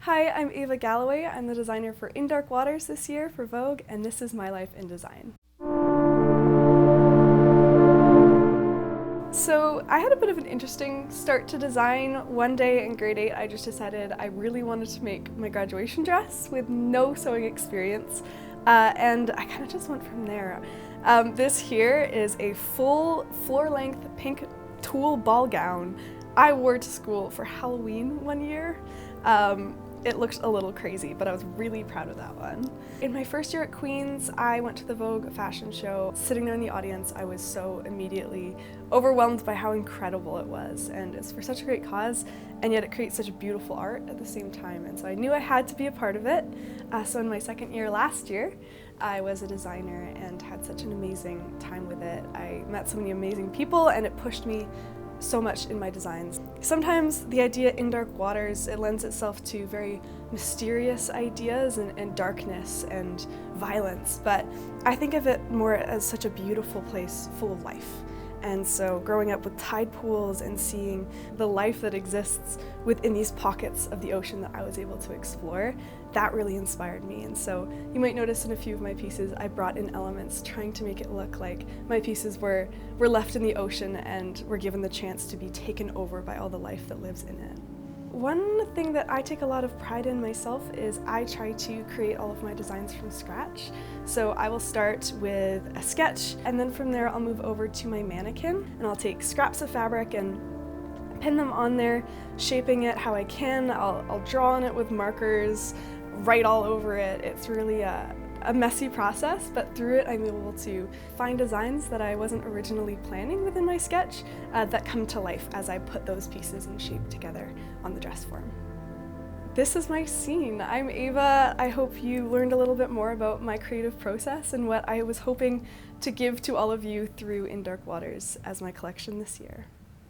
Hi, I'm Ava Galloway. I'm the designer for In Dark Waters this year for Vogue, and this is my life in design. So I had a bit of an interesting start to design. One day in grade 8, I just decided I really wanted to make my graduation dress with no sewing experience, and I kind of just went from there. This here is a full floor-length pink tulle ball gown I wore to school for Halloween one year. It looked a little crazy, but I was really proud of that one. In my first year at Queen's, I went to the Vogue Fashion Show. Sitting there in the audience, I was so immediately overwhelmed by how incredible it was, and it's for such a great cause, and yet it creates such beautiful art at the same time, and so I knew I had to be a part of it. So in my second year last year, I was a designer and had such an amazing time with it. I met so many amazing people, and it pushed me so much in my designs. Sometimes the idea in dark waters, it lends itself to very mysterious ideas and darkness and violence, but I think of it more as such a beautiful place full of life. And so growing up with tide pools and seeing the life that exists within these pockets of the ocean that I was able to explore, that really inspired me. And so you might notice in a few of my pieces, I brought in elements trying to make it look like my pieces were left in the ocean and were given the chance to be taken over by all the life that lives in it. One thing that I take a lot of pride in myself is I try to create all of my designs from scratch. So I will start with a sketch, and then from there I'll move over to my mannequin, and I'll take scraps of fabric and pin them on there, shaping it how I can. I'll draw on it with markers, write all over it. It's really a messy process, but through it I'm able to find designs that I wasn't originally planning within my sketch that come to life as I put those pieces in shape together on the dress form. This is my scene. I'm Ava. I hope you learned a little bit more about my creative process and what I was hoping to give to all of you through In Dark Waters as my collection this year.